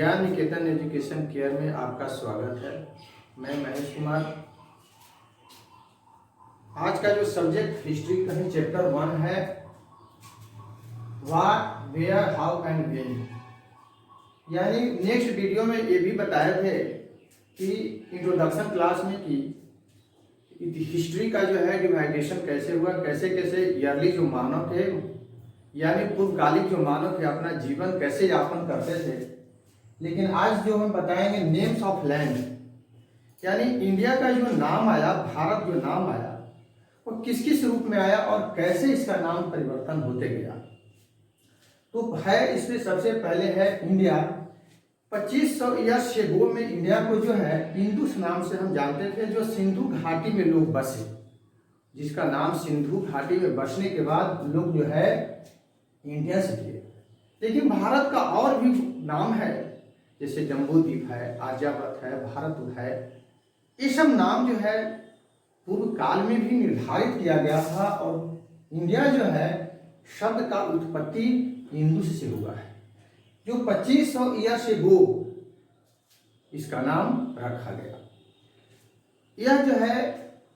ज्ञान निकेतन education care में आपका स्वागत है। मैं महेश कुमार। आज का जो सब्जेक्ट हिस्ट्री का ही चैप्टर 1 है, what, where, how and when. यानी नेक्स्ट वीडियो में ये भी बताए थे कि इंट्रोडक्शन क्लास में कि हिस्ट्री का जो है डिवाइडेशन कैसे हुआ, कैसे कैसे ईयरली जो मानव थे यानी पूर्वकालिक जो मानव थे अपना जीवन कैसे यापन करते थे। लेकिन आज जो हम बताएंगे नेम्स ऑफ लैंड, यानी इंडिया का जो नाम आया, भारत जो नाम आया, वो किस किस रूप में आया और कैसे इसका नाम परिवर्तन होते गया। तो है इसमें सबसे पहले है इंडिया। 2500 ईयर्स एगो में इंडिया को जो है इंडस नाम से हम जानते थे, जो सिंधु घाटी में लोग बसे, जिसका नाम सिंधु घाटी में बसने के बाद लोग जो है इंडिया से किए। लेकिन भारत का और भी नाम है, जैसे जम्बूद्वीप है, आर्यावर्त है, भारत है। ये सब नाम जो है पूर्व काल में भी निर्धारित किया गया था और इंडिया जो है शब्द का उत्पत्ति इंडस से हुआ है, जो 2500 ईयर्स एगो इसका नाम रखा गया। यह जो है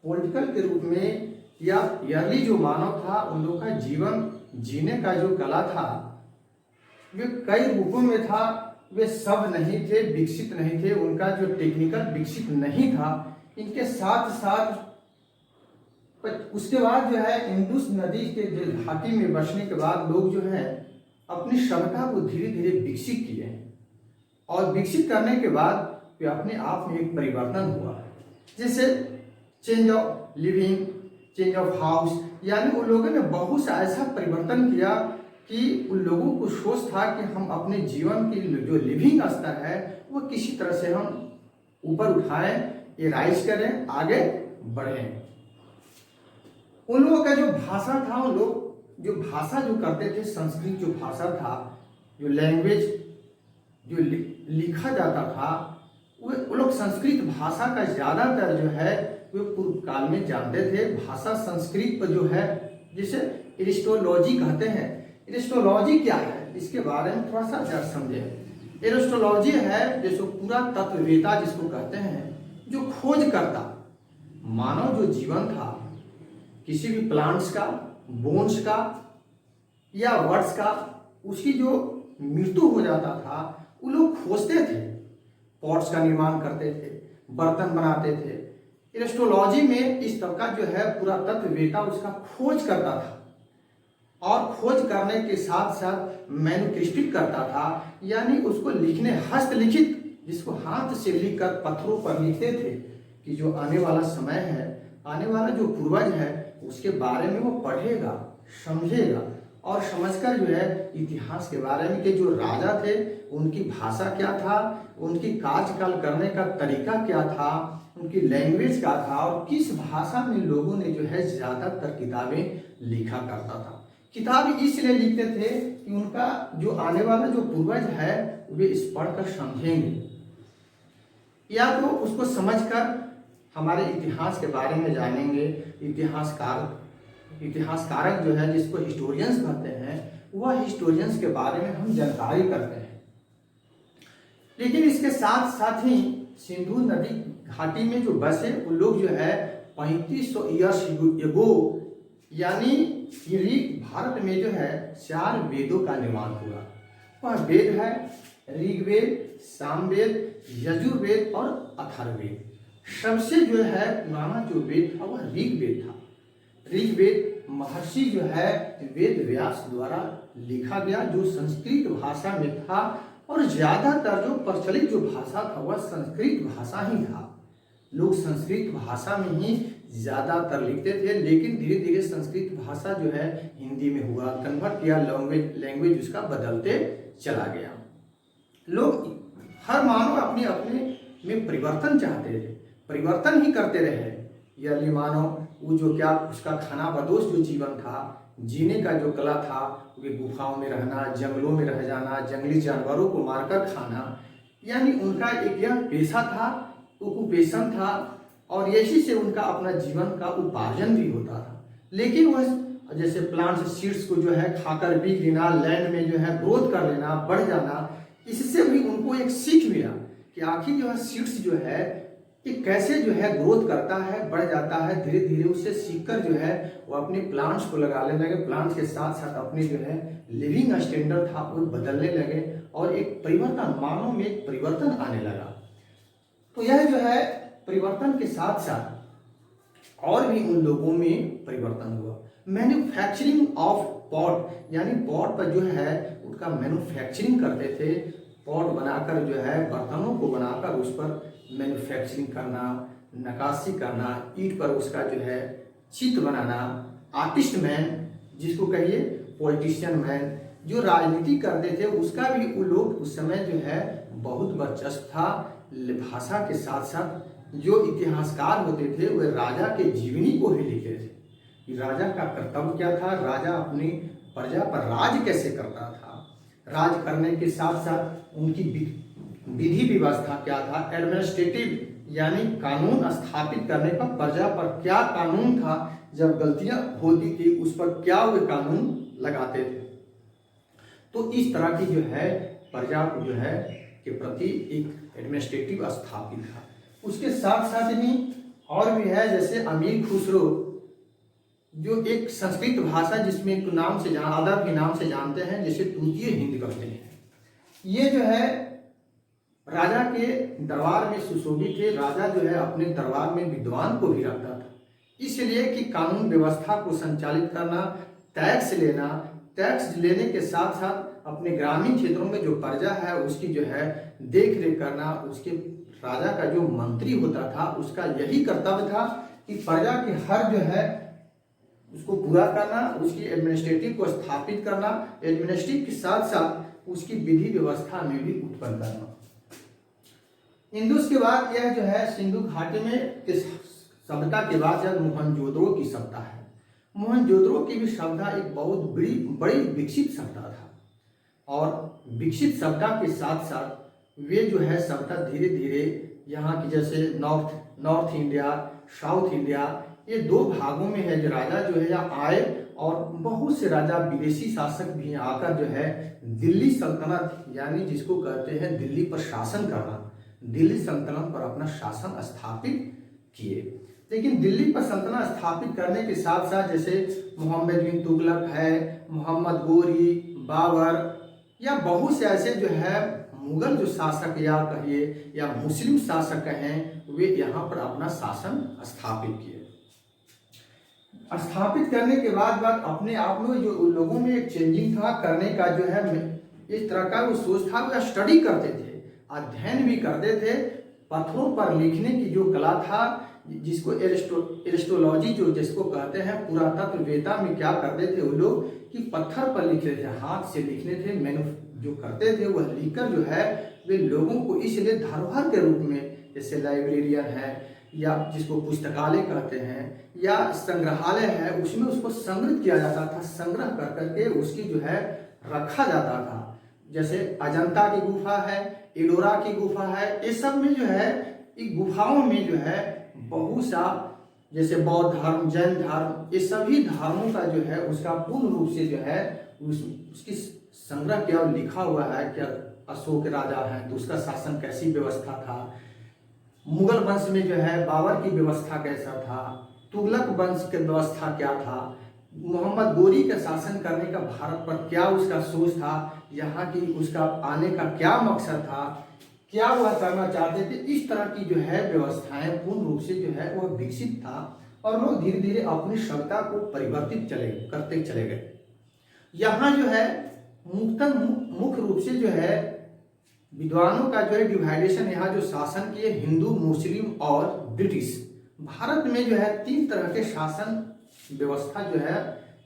पॉलिटिकल के रूप में या ईयरली जो मानव था उन लोगों का जीवन जीने का जो कला था वे कई रूपों में था। वे सब नहीं थे, विकसित नहीं थे, उनका जो टेक्निकल विकसित नहीं था। इनके साथ साथ उसके बाद जो है इंडस नदी के जो घाटी में बसने के बाद लोग जो है अपनी सभ्यता को धीरे धीरे विकसित किए हैं और विकसित करने के बाद वे अपने आप में एक परिवर्तन हुआ, जैसे change of living, change of house. यानी उन लोगों ने बहुत सा ऐसा परिवर्तन किया कि उन लोगों को सोच था कि हम अपने जीवन की जो लिविंग स्तर है वो किसी तरह से हम ऊपर उठाएं, राइज करें, आगे बढ़ें। उन लोगों का जो भाषा था, उन लोग जो भाषा जो करते थे, संस्कृत जो भाषा था, जो लैंग्वेज जो लिखा जाता था, वो लोग संस्कृत भाषा का ज़्यादातर जो है वे पूर्व काल में जानते थे। भाषा संस्कृत पर जो है, जिसे एरिस्टोलॉजी कहते हैं। एरिस्टोलॉजी क्या है इसके बारे में थोड़ा सा समझें। एरिस्टोलॉजी है जैसे पूरा तत्ववेता जिसको कहते हैं, जो खोज करता मानव जो जीवन था, किसी भी प्लांट्स का, बोन्स का या वर्ड्स का, उसकी जो मृत्यु हो जाता था वो लोग खोजते थे, पॉट्स का निर्माण करते थे, बर्तन बनाते थे। एरिस्टोलॉजी में इस तबका जो है पूरा तत्ववेता उसका खोज करता था और खोज करने के साथ साथ मैन्युस्क्रिप्ट करता था, यानी उसको लिखने, हस्तलिखित, जिसको हाथ से लिखकर पत्थरों पर लिखते थे कि जो आने वाला समय है, आने वाला जो पूर्वज है उसके बारे में वो पढ़ेगा, समझेगा और समझकर जो है इतिहास के बारे में कि जो राजा थे उनकी भाषा क्या था, उनकी कार्यकाल करने का तरीका क्या था, उनकी लैंग्वेज क्या था और किस भाषा में लोगों ने जो है ज़्यादातर किताबें लिखा करता था। किताब इसलिए लिखते थे कि उनका जो आने वाला जो पूर्वज है वे इस पढ़कर समझेंगे, या तो उसको समझकर हमारे इतिहास के बारे में जानेंगे। इतिहासकारक जो है, जिसको हिस्टोरियंस कहते हैं, वह हिस्टोरियंस के बारे में हम जानकारी करते हैं। लेकिन इसके साथ साथ ही सिंधु नदी घाटी में जो बसे उन लोग जो है 3500 ईयर्स एगो, यानी भारत में जो है 4 वेदों का निर्माण हुआ। वह वेद है ऋग्वेद, सामवेद, यजुर्वेद और अथर्ववेद। सबसे जो है पुराना जो वेद था वह ऋग्वेद था। ऋग्वेद महर्षि जो है वेद व्यास द्वारा लिखा गया, जो संस्कृत भाषा में था और ज्यादातर जो प्रचलित जो भाषा था वह संस्कृत भाषा ही था। लोग संस्कृत भाषा में ही ज्यादातर लिखते थे, लेकिन धीरे धीरे संस्कृत भाषा जो है हिंदी में हुआ, कन्वर्ट किया, लैंग्वेज उसका बदलते चला गया। लोग, हर मानव अपने अपने में परिवर्तन चाहते थे, परिवर्तन ही करते रहे। यदि मानव वो जो क्या उसका खाना बदोश जो जीवन था, जीने का जो कला था, वे गुफाओं में रहना, जंगलों में रह जाना, जंगली जानवरों को मारकर खाना, यानी उनका एक यह पेशा था, ऑक्यूपेशन था और यही से उनका अपना जीवन का उपार्जन भी होता था। लेकिन वह जैसे प्लांट्स सीड्स को जो है खाकर बिक लेना, लैंड में जो है ग्रोथ कर लेना, बढ़ जाना, इससे भी उनको एक सीख मिला कि आखिर जो है सीड्स जो है कि कैसे जो है ग्रोथ करता है, बढ़ जाता है, धीरे धीरे उससे सीखकर जो है वो अपने प्लांट्स को लगाने लगे। प्लांट्स के साथ साथ अपने जो है लिविंग स्टैंडर्ड था वो बदलने लगे और एक परिवर्तन, मानव में एक परिवर्तन आने लगा। तो यह जो है परिवर्तन के साथ साथ और भी उन लोगों में परिवर्तन हुआ। मैन्युफैक्चरिंग ऑफ पॉट, यानी पॉट पर जो है उनका मैन्युफैक्चरिंग करते थे। पॉट बनाकर जो है बर्तनों को बनाकर उस पर मैन्युफैक्चरिंग करना, नक्काशी करना, ईंट पर उसका जो है चित्र बनाना, आर्टिस्ट मैन जिसको कहिए, पॉलिटिशियन मैन, जो राजनीति करते थे उसका भी वो लोग उस समय जो है बहुत वर्चस्व था। भाषा के साथ साथ जो इतिहासकार होते थे वे राजा के जीवनी को ही लिखे थे कि राजा का कर्तव्य क्या था, राजा अपनी प्रजा पर राज कैसे करता था, राज करने के साथ साथ उनकी विधि व्यवस्था क्या था, एडमिनिस्ट्रेटिव यानी कानून स्थापित करने पर प्रजा पर क्या कानून था, जब गलतियां होती थी उस पर क्या वे कानून लगाते थे। तो इस तरह की जो है प्रजा को जो है के प्रति एक एडमिनिस्ट्रेटिव स्थापित था। उसके साथ साथ ही और भी है, जैसे अमीर खुसरो जो एक संस्कृत भाषा जिसमें एक नाम से अदब के नाम से जानते हैं, जैसे तृतीय हिंद कहते हैं। ये जो है राजा के दरबार में सुशोभित थे। राजा जो है अपने दरबार में विद्वान को भी रखता था, इसलिए कि कानून व्यवस्था को संचालित करना, टैक्स लेना, टैक्स लेने के साथ साथ अपने ग्रामीण क्षेत्रों में जो प्रजा है उसकी जो है देख रेख करना। उसके राजा का जो मंत्री होता था उसका यही कर्तव्य था कि प्रजा के हर जो है उसको पूरा करना, उसकी एडमिनिस्ट्रेटिव को स्थापित करना, एडमिनिस्ट्रेटिव के साथ साथ उसकी विधि व्यवस्था में भी उत्पन्न करना। इंदुस के बाद यह जो है सिंधु घाटी में इस सभ्यता के बाद जब मोहनजोदड़ो की सभ्यता है। मोहनजोदड़ो की भी सभ्यता एक बहुत बड़ी विकसित सभ्यता था और विकसित सभ्यता के साथ साथ वे जो है सभ्यता धीरे धीरे यहाँ की जैसे नॉर्थ इंडिया, साउथ इंडिया, ये दो भागों में है। जो राजा जो है यहाँ आए और बहुत से राजा विदेशी शासक भी आकर जो है दिल्ली सल्तनत यानी जिसको कहते हैं दिल्ली पर शासन करना, दिल्ली सल्तनत पर अपना शासन स्थापित किए। लेकिन दिल्ली पर सल्तनत स्थापित करने के साथ साथ जैसे मोहम्मद बिन तुगलक है, मोहम्मद गोरी, बाबर या बहुत से ऐसे जो है मुगल जो शासक या कहिए या मुस्लिम शासक हैं, वे यहाँ पर अपना शासन स्थापित किए। स्थापित करने के बाद अपने आप में जो लोगों में एक चेंजिंग था करने का जो है इस तरह का वो सोच था। वो स्टडी करते थे, अध्ययन भी करते थे। पत्थरों पर लिखने की जो कला था जिसको एरिस्टोलॉजी जो जिसको कहते हैं, पुरातत्ववेत्ता में क्या करते थे वो लोग कि पत्थर पर लिखते थे, हाथ से लिखने थे, जो करते थे वह लिखकर जो है वे लोगों को इसलिए धरोहर के रूप में, जैसे लाइब्रेरियन है या जिसको पुस्तकालय कहते हैं या संग्रहालय है, उसमें उसको संग्रहित किया जाता था। संग्रह कर करके उसकी जो है रखा जाता था। जैसे अजंता की गुफा है, एलोरा की गुफा है, ये सब में जो है इन गुफाओं में जो है बहुत सा जैसे बौद्ध धर्म, जैन धर्म, ये सभी धर्मों का जो है उसका पूर्ण रूप से जो है उसकी संग्रह किया और लिखा हुआ है। क्या अशोक राजा है तो उसका शासन कैसी व्यवस्था था, मुगल वंश में जो है बाबर की व्यवस्था कैसा था, तुगलक वंश की व्यवस्था क्या था, मोहम्मद गोरी का शासन करने का भारत पर क्या उसका सोच था, यहाँ की उसका आने का क्या मकसद था, क्या वह करना चाहते थे। इस तरह की जो है व्यवस्थाएं पूर्ण रूप से जो है वह विकसित था और लोग धीरे धीरे अपनी सभ्यता को परिवर्तित करते चले गए। यहाँ जो है मुख्य रूप से जो है विद्वानों का जो है डिवाइडेशन, यहाँ जो शासन किए हिंदू, मुस्लिम और ब्रिटिश। भारत में जो है 3 तरह के शासन व्यवस्था जो है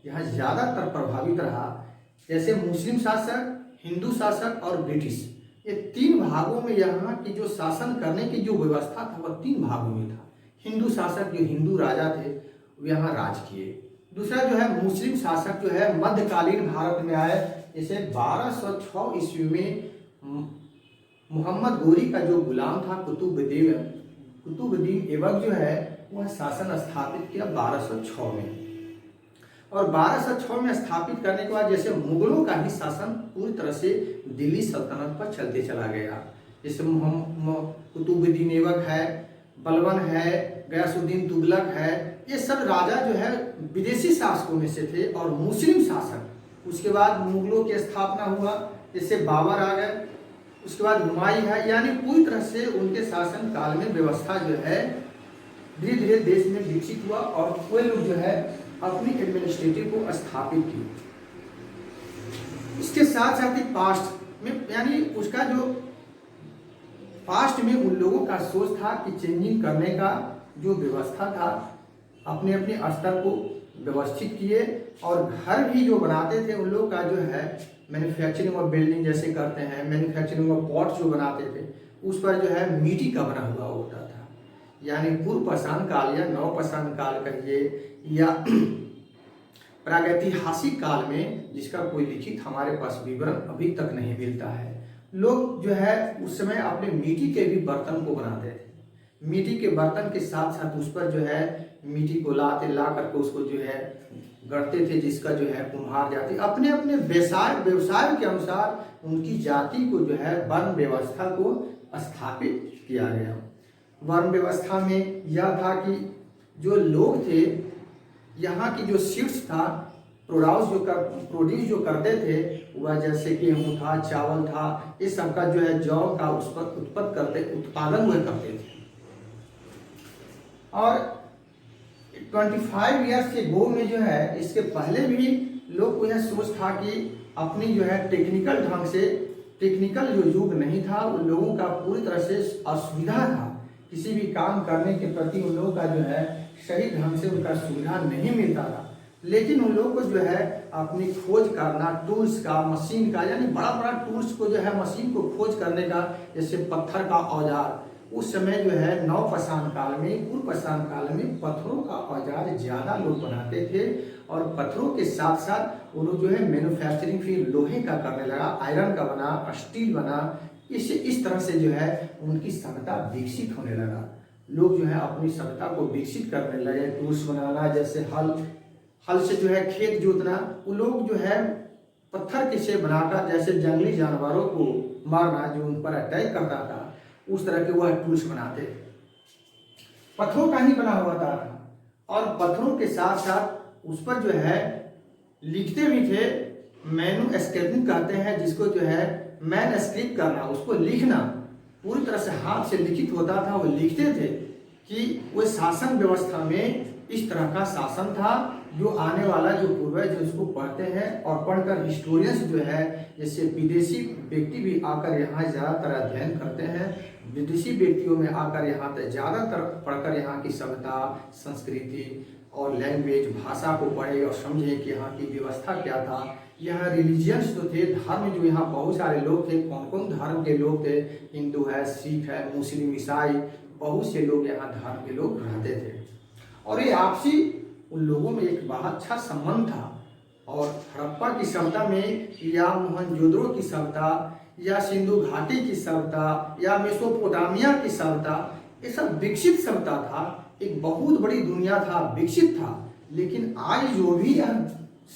यहाँ ज़्यादातर प्रभावित रहा। जैसे मुस्लिम शासक, हिंदू शासक और ब्रिटिश, ये 3 भागों में यहाँ की जो शासन करने की जो व्यवस्था था वह 3 भागों में था। हिंदू शासक जो हिंदू राजा थे वो यहाँ राज किए। दूसरा जो है मुस्लिम शासक जो है मध्यकालीन भारत में आए। जैसे 1206 ईस्वी में मोहम्मद गोरी का जो गुलाम था कुतुबुद्दीन ऐबक जो है वह शासन स्थापित किया 1206 में। और 1206 में स्थापित करने के बाद जैसे मुगलों का ही शासन पूरी तरह से दिल्ली सल्तनत पर चलते चला गया। जैसे कुतुबुद्दीन ऐबक है, बलबन है, गयासुद्दीन तुगलक है, ये सब राजा जो है विदेशी शासकों में से थे और मुस्लिम शासक। उसके बाद मुगलों की स्थापना हुआ, जैसे बाबर आ गए, उसके बाद हुमायूं है, यानी पूरी तरह से उनके शासन काल में व्यवस्था जो है धीरे धीरे देश में विकसित हुआ और कोई लोग जो है अपनी एडमिनिस्ट्रेटिव को स्थापित किए। इसके साथ साथ ही पास्ट में, यानी उसका जो पास्ट में उन लोगों का सोच था कि चेंजिंग करने का जो व्यवस्था था, अपने अपने स्तर को व्यवस्थित किए और घर भी जो बनाते थे उन लोग का जो है मैन्युफैक्चरिंग और बिल्डिंग जैसे करते हैं, मैन्युफैक्चरिंग और पॉट जो बनाते थे उस पर जो है मिट्टी का बना हुआ होता था। यानी पूर्व पाषाण काल या नव पाषाण काल कहिए या प्रागैतिहासिक काल में जिसका कोई लिखित हमारे पास विवरण अभी तक नहीं मिलता है। लोग जो है उस समय अपने मिट्टी के भी बर्तन को बनाते थे। मिट्टी के बर्तन के साथ साथ उस पर जो है मिट्टी को ला करके उसको जो है गढ़ते थे, जिसका जो है कुम्हार जाति अपने अपने व्यवसाय के अनुसार उनकी जाति को जो है वर्ण व्यवस्था को स्थापित किया गया। वर्ण व्यवस्था में यह था कि जो लोग थे यहाँ की जो सीड्स था, प्रोड्यूस जो करते थे वह जैसे गेहूँ था, चावल था, इस सब का जो है जौ का उत्पादन वह करते थे। और 25 ईयर्स के गो में जो है, इसके पहले भी लोग को यह सोच था कि अपनी जो है टेक्निकल जो युग नहीं था, उन लोगों का पूरी तरह से असुविधा था। किसी भी काम करने के प्रति उन लोगों का जो है सही ढंग से उनका सुविधा नहीं मिलता था। लेकिन उन लोगों को जो है अपनी खोज करना, टूल्स का, मशीन का, यानी बड़ा बड़ा टूल्स को जो है मशीन को खोज करने का, जैसे पत्थर का औजार, उस समय जो है नव पाषाण काल में, पूर्व पाषाण काल में पत्थरों का औजार ज़्यादा लोग बनाते थे और पत्थरों के साथ साथ वो लोग जो है मैन्युफैक्चरिंग फिर लोहे का करने लगा, आयरन का बना, स्टील बना। इस तरह से जो है उनकी सभ्यता विकसित होने लगा। लोग जो है अपनी सभ्यता को विकसित करने लगे, टूल्स बनाना, जैसे हल से जो है खेत जोतना, वो लोग जो है पत्थर के से बनाकर जैसे जंगली जानवरों को मारना जो उन पर अटैक करता था, उस तरह के वह टूल्स बनाते थे। पत्थरों का ही बना हुआ था और पत्थरों के साथ साथ उस पर जो है लिखते भी थे। मैन्युस्क्रिप्ट कहते हैं जिसको, जो है मैनस्क्रिप्ट करना, उसको लिखना पूरी तरह से हाथ से लिखित होता था। वो लिखते थे कि वो शासन व्यवस्था में इस तरह का शासन था जो आने वाला जो पूर्वज उसको पढ़ते हैं और पढ़कर हिस्टोरियंस जो है, जैसे विदेशी व्यक्ति भी आकर यहाँ ज़्यादातर अध्ययन करते हैं। विदेशी व्यक्तियों में आकर यहाँ पर ज़्यादातर पढ़कर यहाँ की सभ्यता, संस्कृति और लैंग्वेज, भाषा को पढ़े और समझे कि यहाँ की व्यवस्था क्या था। यहाँ रिलीजियंस जो थे, धर्म जो यहाँ बहुत सारे लोग थे, कौन कौन धर्म के लोग थे, हिंदू है, सिख है, मुस्लिम, ईसाई, बहुत से लोग यहाँ धर्म के लोग रहते थे। और ये आपसी उन लोगों में एक बहुत अच्छा संबंध था। और हड़प्पा की सभ्यता में या मोहनजोदड़ो की सभ्यता या सिंधु घाटी की सभ्यता या मेसोपोटामिया की सभ्यता, ये सब विकसित सभ्यता था, एक बहुत बड़ी दुनिया था, विकसित था। लेकिन आज जो भी यह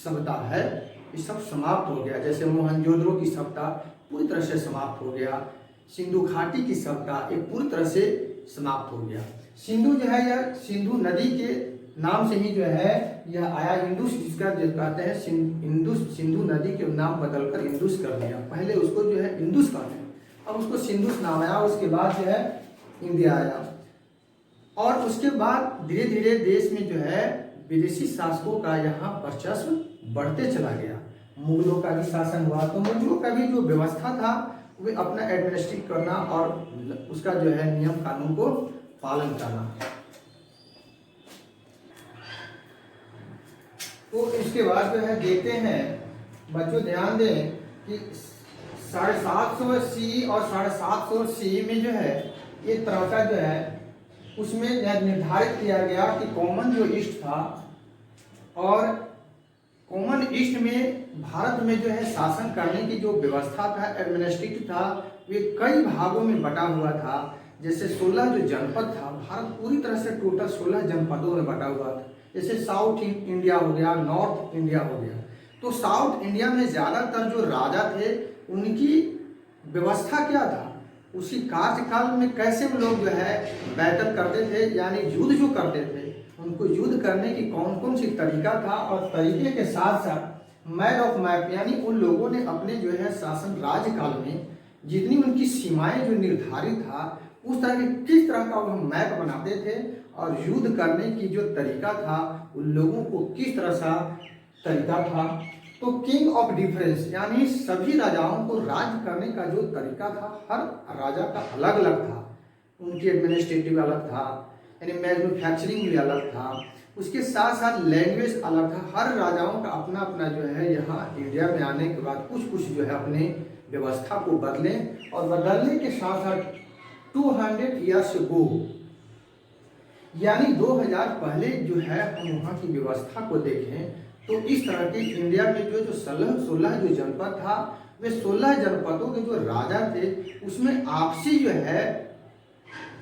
सभ्यता है ये सब समाप्त हो गया। जैसे मोहनजोदड़ो की सभ्यता पूरी तरह से समाप्त हो गया, सिंधु घाटी की सभ्यता एक पूरी तरह से समाप्त हो गया। सिंधु जो है यह सिंधु नदी के नाम से ही जो है यह आया, इंडस जिसका जो कहते हैं सिंधु नदी के नाम बदलकर इंडस कर दिया। पहले उसको जो है इंडस कहते हैं, अब उसको सिंधुस नाम आया, उसके बाद जो है इंडिया आया। और उसके बाद धीरे धीरे देश में जो है विदेशी शासकों का यहाँ वर्चस्व बढ़ते चला गया। मुगलों का भी शासन हुआ, तो मुगलों का भी जो व्यवस्था था वे अपना एडमिनिस्ट्रेट करना और उसका जो है नियम कानून को पालन करना। तो इसके बाद जो है देखते हैं, बच्चों ध्यान दें कि 750 सी और 750 सी में जो है एक तरह का जो है उसमें निर्धारित किया गया कि कॉमन जो ईस्ट था, और कॉमन ईस्ट में भारत में जो है शासन करने की जो व्यवस्था था, एडमिनिस्ट्रेटिव था, वे कई भागों में बटा हुआ था। जैसे 16 जो जनपद था, भारत पूरी तरह से टोटल 16 जनपदों में बटा हुआ था। जैसे साउथ इंडिया हो गया, नॉर्थ इंडिया हो गया। तो साउथ इंडिया में ज़्यादातर जो राजा थे उनकी व्यवस्था क्या था, उसी कार्यकाल में कैसे वो लोग जो है बैटल करते थे, यानी युद्ध जो करते थे, उनको युद्ध करने की कौन कौन सी तरीका था, और तरीके के साथ साथ मैप ऑफ मैप, यानी उन लोगों ने अपने जो है शासन राज्यकाल में जितनी उनकी सीमाएं जो निर्धारित था उस तरह के किस तरह का वह मैप बनाते थे, और युद्ध करने की जो तरीका था उन लोगों को किस तरह सा तरीका था। तो किंग ऑफ डिफरेंस, यानी सभी राजाओं को राज्य करने का जो तरीका था हर राजा का अलग अलग था, उनकी एडमिनिस्ट्रेटिव अलग था, यानी मैन्युफैक्चरिंग भी अलग था, उसके साथ साथ लैंग्वेज अलग था। हर राजाओं का अपना अपना जो है यहाँ इंडिया में आने के बाद कुछ कुछ जो है अपने व्यवस्था को बदले, और बदलने के साथ साथ 200 ईयर्स गो, यानी 2000 पहले जो है हम वहाँ की व्यवस्था को देखें तो इस तरह के इंडिया में जो 16 जो जनपद था, वे 16 जनपदों के जो राजा थे उसमें आपसी जो है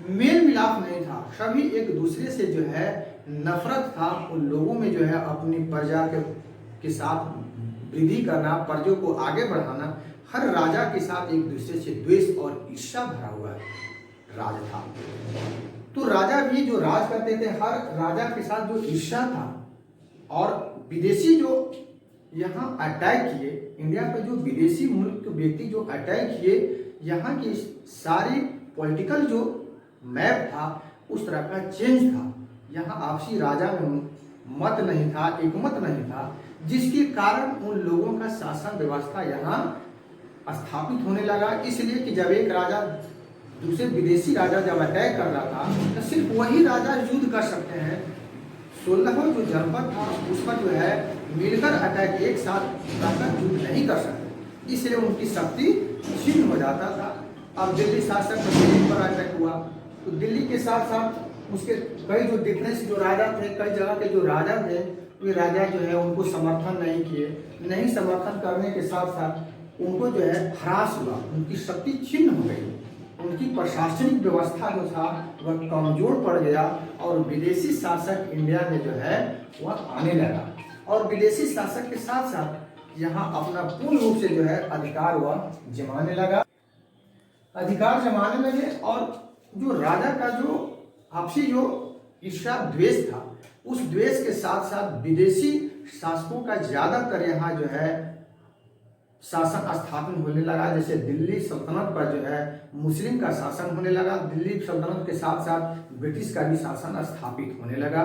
मेल मिलाप नहीं था, सभी एक दूसरे से जो है नफरत था। उन लोगों में जो है अपनी प्रजा के साथ वृद्धि करना, प्रजों को आगे बढ़ाना, हर राजा के साथ एक दूसरे से द्वेष और ईर्ष्या भरा हुआ राज था। तो राजा भी जो राज करते थे, हर राजा के साथ जो ईर्ष्या था, और विदेशी जो यहाँ अटैक किए इंडिया पे, जो विदेशी मुल्क के व्यक्ति जो अटैक किए, यहाँ की सारी पॉलिटिकल जो मैप था उस तरह का चेंज था। यहाँ आपसी राजा में मत नहीं था, एकमत नहीं था, जिसके कारण उन लोगों का शासन व्यवस्था यहाँ स्थापित होने लगा। इसलिए कि जब एक राजा दूसरे विदेशी राजा जब अटैक कर रहा था तो सिर्फ वही राजा युद्ध कर सकते हैं। 16 जो जनपद था उस पर जो है मिलकर अटैक एक साथ रहकर युद्ध नहीं कर सकते, इसलिए उनकी शक्ति क्षीण हो जाता था। अब दिल्ली शासक दिल्ली पर अटैक हुआ तो दिल्ली के साथ साथ उसके कई जो डिफरेंस जो राजा थे, कई जगह के जो राजा थे, वे राजा जो है उनको समर्थन नहीं किए, नहीं समर्थन करने के साथ साथ उनको जो है ह्रास हुआ, उनकी शक्ति छिन्न हो गई, उनकी प्रशासनिक व्यवस्था जो था वह कमजोर पड़ गया, और विदेशी शासक इंडिया में जो है वह आने लगा, और विदेशी शासक के साथ साथ यहाँ अपना पूर्ण रूप से जो है अधिकार वह जमाने लगा, अधिकार जमाने लगे। और जो राजा का जो आपसी जो ईर्ष्या द्वेष था, उस द्वेष के साथ साथ विदेशी शासकों का ज्यादातर यहाँ जो है शासन स्थापन होने लगा। जैसे दिल्ली सल्तनत पर जो है मुस्लिम का शासन होने लगा, दिल्ली सल्तनत के साथ साथ ब्रिटिश का भी शासन स्थापित होने लगा।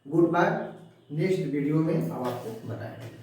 गुड बाय, नेक्स्ट वीडियो में अब आपको बताएंगे।